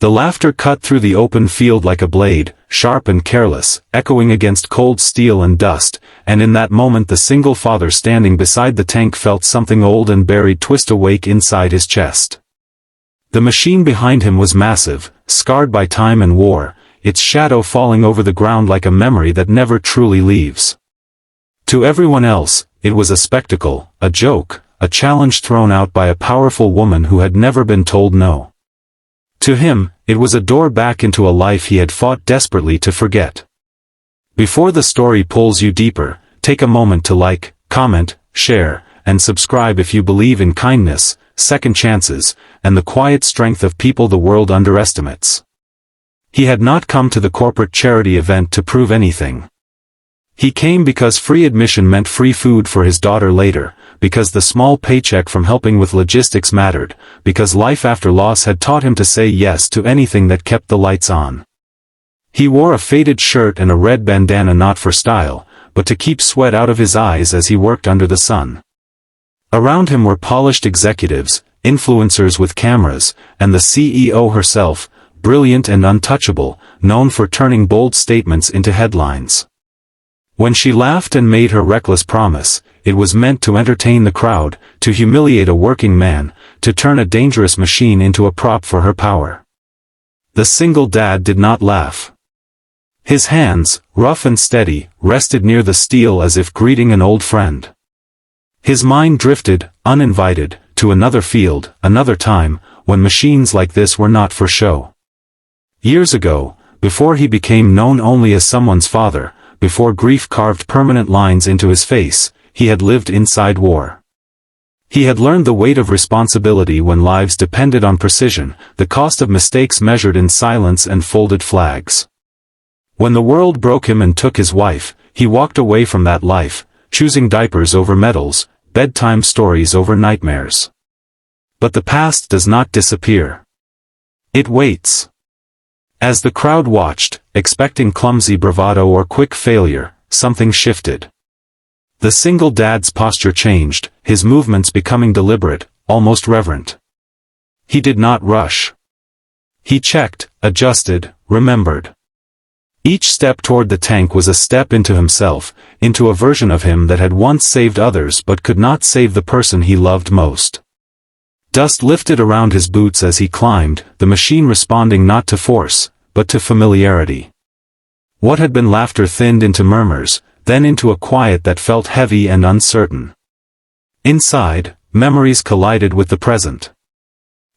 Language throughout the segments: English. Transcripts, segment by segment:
The laughter cut through the open field like a blade, sharp and careless, echoing against cold steel and dust, and in that moment the single father standing beside the tank felt something old and buried twist awake inside his chest. The machine behind him was massive, scarred by time and war, its shadow falling over the ground like a memory that never truly leaves. To everyone else, it was a spectacle, a joke, a challenge thrown out by a powerful woman who had never been told no. To him, it was a door back into a life he had fought desperately to forget. Before the story pulls you deeper, take a moment to like, comment, share, and subscribe if you believe in kindness, second chances, and the quiet strength of people the world underestimates. He had not come to the corporate charity event to prove anything. He came because free admission meant free food for his daughter later, because the small paycheck from helping with logistics mattered, because life after loss had taught him to say yes to anything that kept the lights on. He wore a faded shirt and a red bandana not for style, but to keep sweat out of his eyes as he worked under the sun. Around him were polished executives, influencers with cameras, and the CEO herself, brilliant and untouchable, known for turning bold statements into headlines. When she laughed and made her reckless promise, it was meant to entertain the crowd, to humiliate a working man, to turn a dangerous machine into a prop for her power. The single dad did not laugh. His hands, rough and steady, rested near the steel as if greeting an old friend. His mind drifted, uninvited, to another field, another time, when machines like this were not for show. Years ago, before he became known only as someone's father, before grief carved permanent lines into his face, he had lived inside war. He had learned the weight of responsibility when lives depended on precision, the cost of mistakes measured in silence and folded flags. When the world broke him and took his wife, he walked away from that life, choosing diapers over medals, bedtime stories over nightmares. But the past does not disappear. It waits. As the crowd watched, expecting clumsy bravado or quick failure, something shifted. The single dad's posture changed, his movements becoming deliberate, almost reverent. He did not rush. He checked, adjusted, remembered. Each step toward the tank was a step into himself, into a version of him that had once saved others but could not save the person he loved most. Dust lifted around his boots as he climbed, the machine responding not to force, but to familiarity. What had been laughter thinned into murmurs, then into a quiet that felt heavy and uncertain. Inside, memories collided with the present.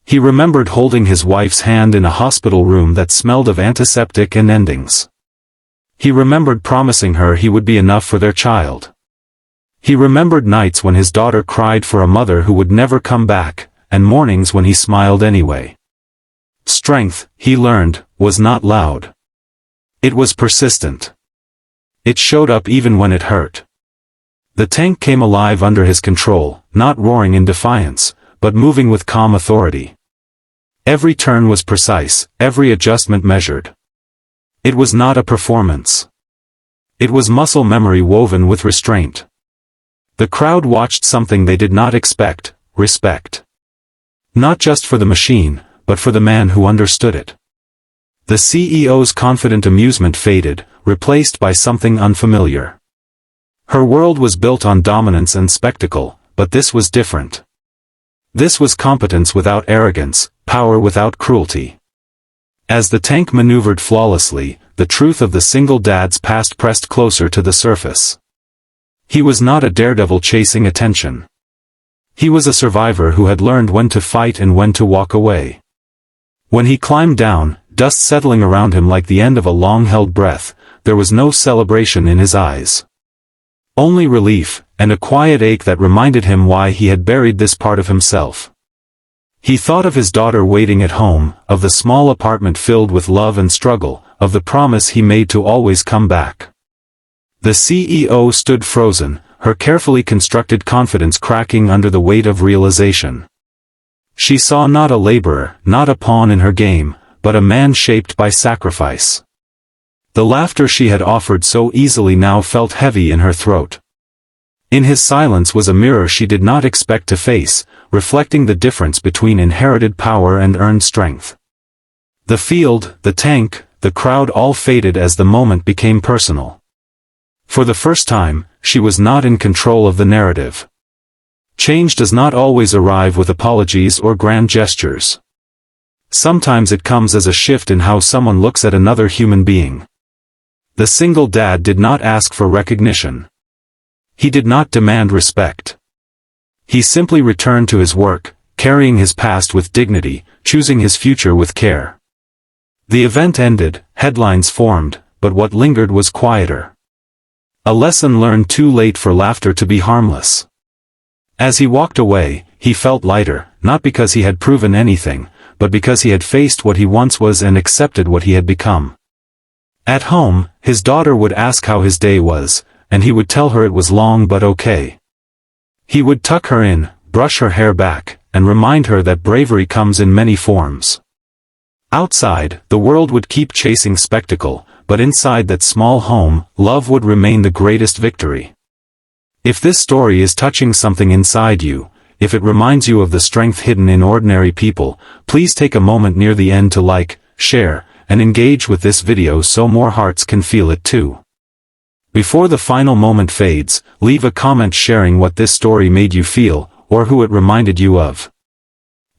He remembered holding his wife's hand in a hospital room that smelled of antiseptic and endings. He remembered promising her he would be enough for their child. He remembered nights when his daughter cried for a mother who would never come back, and mornings when he smiled anyway. Strength, he learned, was not loud. It was persistent. It showed up even when it hurt. The tank came alive under his control, not roaring in defiance, but moving with calm authority. Every turn was precise, every adjustment measured. It was not a performance. It was muscle memory woven with restraint. The crowd watched something they did not expect, respect. Not just for the machine, but for the man who understood it. The CEO's confident amusement faded, replaced by something unfamiliar. Her world was built on dominance and spectacle, but this was different. This was competence without arrogance, power without cruelty. As the tank maneuvered flawlessly, the truth of the single dad's past pressed closer to the surface. He was not a daredevil chasing attention. He was a survivor who had learned when to fight and when to walk away. When he climbed down, dust settling around him like the end of a long-held breath, there was no celebration in his eyes. Only relief, and a quiet ache that reminded him why he had buried this part of himself. He thought of his daughter waiting at home, of the small apartment filled with love and struggle, of the promise he made to always come back. The CEO stood frozen, her carefully constructed confidence cracking under the weight of realization. She saw not a laborer, not a pawn in her game, but a man shaped by sacrifice. The laughter she had offered so easily now felt heavy in her throat. In his silence was a mirror she did not expect to face, reflecting the difference between inherited power and earned strength. The field, the tank, the crowd all faded as the moment became personal. For the first time, she was not in control of the narrative. Change does not always arrive with apologies or grand gestures. Sometimes it comes as a shift in how someone looks at another human being. The single dad did not ask for recognition. He did not demand respect. He simply returned to his work, carrying his past with dignity, choosing his future with care. The event ended, headlines formed, but what lingered was quieter. A lesson learned too late for laughter to be harmless. As he walked away, he felt lighter, not because he had proven anything, but because he had faced what he once was and accepted what he had become. At home, his daughter would ask how his day was, and he would tell her it was long but okay. He would tuck her in, brush her hair back, and remind her that bravery comes in many forms. Outside, the world would keep chasing spectacle, but inside that small home, love would remain the greatest victory. If this story is touching something inside you, if it reminds you of the strength hidden in ordinary people, please take a moment near the end to like, share, and engage with this video so more hearts can feel it too. Before the final moment fades, leave a comment sharing what this story made you feel, or who it reminded you of.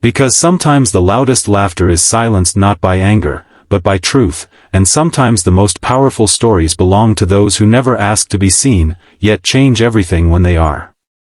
Because sometimes the loudest laughter is silenced not by anger, but by truth, and sometimes the most powerful stories belong to those who never ask to be seen, yet change everything when they are.